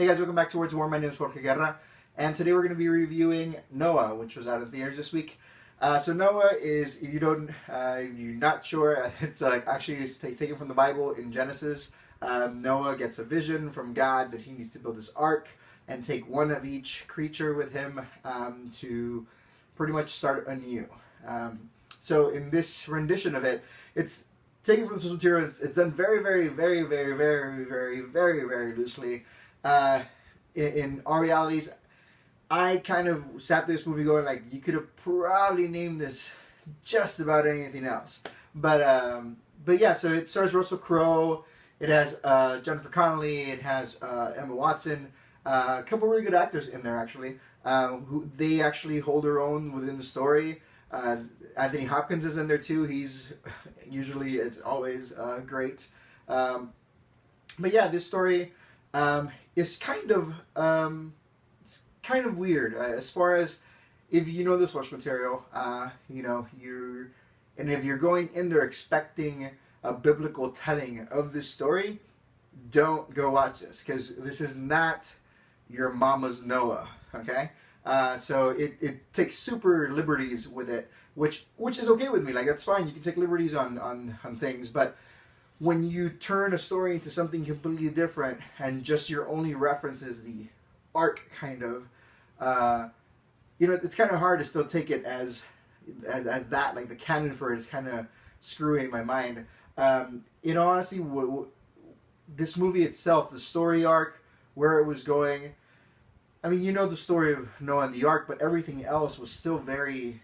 Hey guys, welcome back to Words of War. My name is Jorge Guerra, and today we're going to be reviewing Noah, which was out in theaters this week. So Noah is, if you're not sure, it's actually taken from the Bible in Genesis. Noah gets a vision from God that he needs to build this ark and take one of each creature with him to pretty much start anew. So in this rendition of it, it's taken from the source material. It's done very, very, very, very, very, very, very, very loosely. In our realities, I kind of sat through this movie going like, you could have probably named this just about anything else. But yeah, so it stars Russell Crowe. It has Jennifer Connelly. It has Emma Watson. A couple really good actors in there actually. Who they actually hold their own within the story. Anthony Hopkins is in there too. He's it's always great. But yeah, this story is kind of weird as far as if you know the source material. If you're going in there expecting a biblical telling of this story, don't go watch this, because this is not your mama's Noah. Okay. So it takes super liberties with it, which is okay with me. Like, that's fine. You can take liberties on things, but when you turn a story into something completely different and just your only reference is the arc, kind of, it's kind of hard to still take it as that. Like, the canon for it is kind of screwy in my mind. Honestly, this movie itself, the story arc, where it was going, I mean, you know the story of Noah and the Ark, but everything else was still very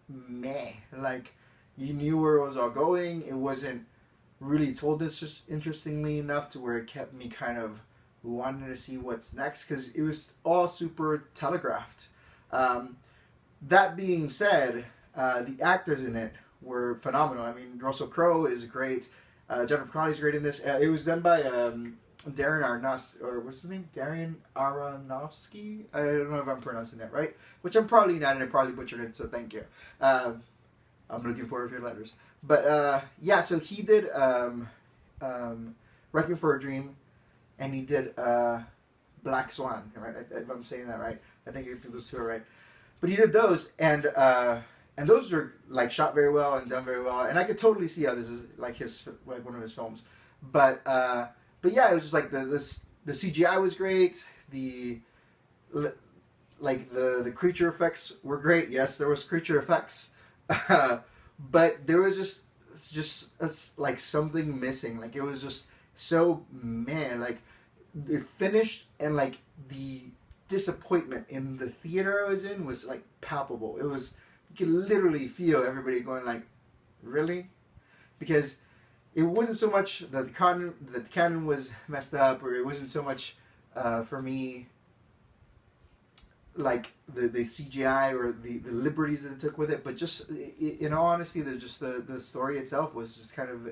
meh. Like, you knew where it was all going. It wasn't really told this just interestingly enough to where it kept me kind of wanting to see what's next, because it was all super telegraphed. That being said, the actors in it were phenomenal. I mean, Russell Crowe is great. Jennifer Connelly's great in this. It was done by Darren Aronofsky, or what's his name? Darren Aronofsky? I don't know if I'm pronouncing that right, which I'm probably not, and I probably butchered it, so thank you. I'm looking forward to your letters. But yeah, so he did Requiem for a Dream, and he did Black Swan, right? If I'm saying that right. I think those two are right. But he did those, and those are like shot very well and done very well, and I could totally see how this is like one of his films. But yeah, it was just like the CGI was great. The creature effects were great. Yes, there was creature effects, but there was just like something missing. Like, it was just so Like, it finished, and like the disappointment in the theater I was in was like palpable. It was, you could literally feel everybody going like, really? Because it wasn't so much that the canon was messed up, or it wasn't so much for me like the CGI or the liberties that it took with it, but just in all honesty, the story itself was just kind of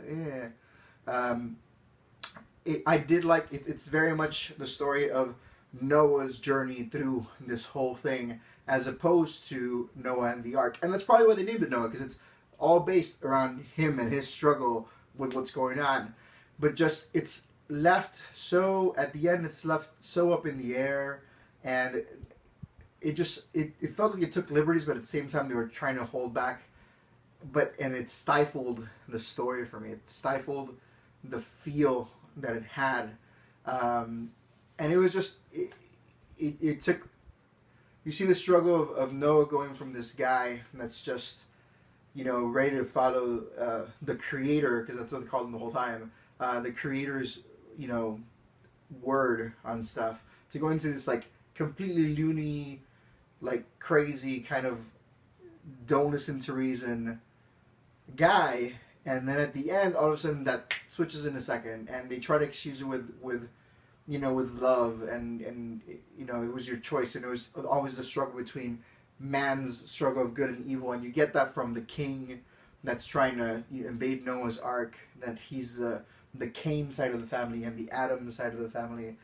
I did like it. It's very much the story of Noah's journey through this whole thing, as opposed to Noah and the Ark. And that's probably why they named it Noah, because it's all based around him and his struggle with what's going on. But just, it's left so, at the end, it's left so up in the air, and it felt like it took liberties, but at the same time they were trying to hold back. And it stifled the story for me. It stifled the feel that it had. And it was just, it took, you see the struggle of Noah going from this guy that's just, ready to follow the creator, because that's what they called him the whole time, the creator's, word on stuff, to go into this like completely loony, like crazy kind of don't listen to reason guy. And then at the end, all of a sudden that switches in a second, and they try to excuse it with love, and it was your choice, and it was always the struggle between man's struggle of good and evil, and you get that from the king that's trying to invade Noah's Ark, that he's the Cain side of the family and the Adam side of the family,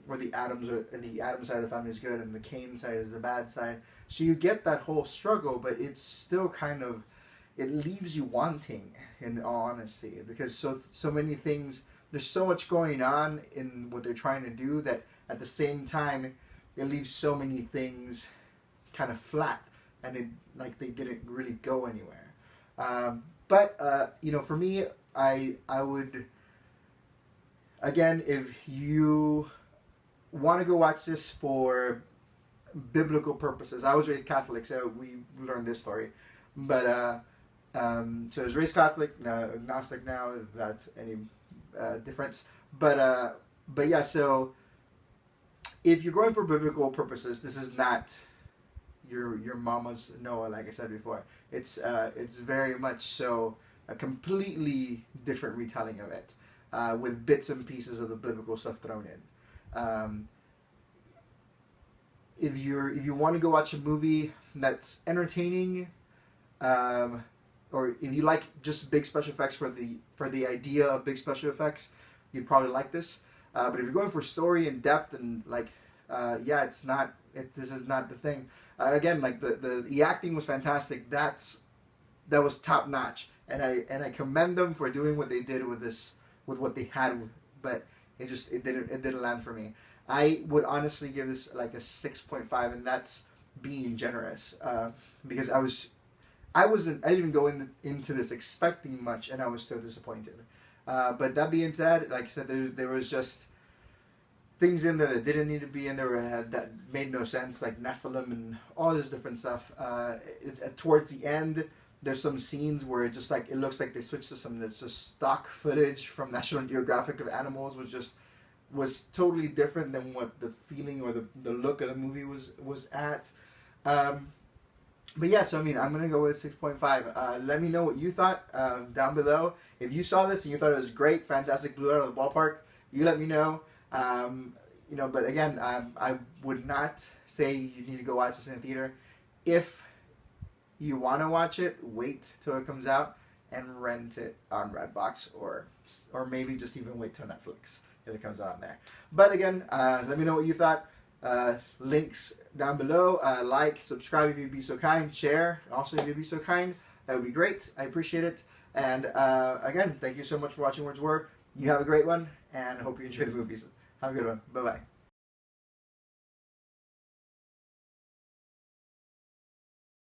where the Adam side of the family is good and the Cain side is the bad side. So you get that whole struggle, but it's still kind of, it leaves you wanting, in all honesty, because so many things there's so much going on in what they're trying to do that at the same time it leaves so many things kind of flat, and it like they didn't really go anywhere. But you know, for me, I would, again, if you want to go watch this for biblical purposes. I was raised Catholic, so we learned this story. But so I was raised Catholic, agnostic now. If that's any difference. But yeah. So if you're going for biblical purposes, this is not your mama's Noah. Like I said before, it's very much so a completely different retelling of it, with bits and pieces of the biblical stuff thrown in. If you want to go watch a movie that's entertaining, or if you like just big special effects for the idea of big special effects, you'd probably like this. But if you're going for story and depth and yeah, this is not the thing. Again, like the acting was fantastic. That was top notch, and I commend them for doing what they did with what they had. But it didn't land for me. I would honestly give this like a 6.5, and that's being generous, because I didn't even go into this expecting much, and I was still disappointed. But that being said, like I said, there was just things in there that didn't need to be in there, that made no sense, like Nephilim and all this different stuff. Towards the end, there's some scenes where it looks like they switched to something that's just stock footage from National Geographic of animals, was totally different than what the feeling or the look of the movie was at. But yeah, so I mean, I'm going to go with 6.5. Let me know what you thought down below. If you saw this and you thought it was great, fantastic, blew out of the ballpark, you let me know. You know, but again, I would not say you need to go watch this in a theater. If you want to watch it, wait till it comes out and rent it on Redbox, or maybe just even wait till Netflix if it comes out on there. But again, let me know what you thought. Links down below. Like, subscribe if you'd be so kind. Share also if you'd be so kind. That would be great. I appreciate it. And again, thank you so much for watching Words War. You have a great one, and I hope you enjoy the movies. Have a good one. Bye-bye.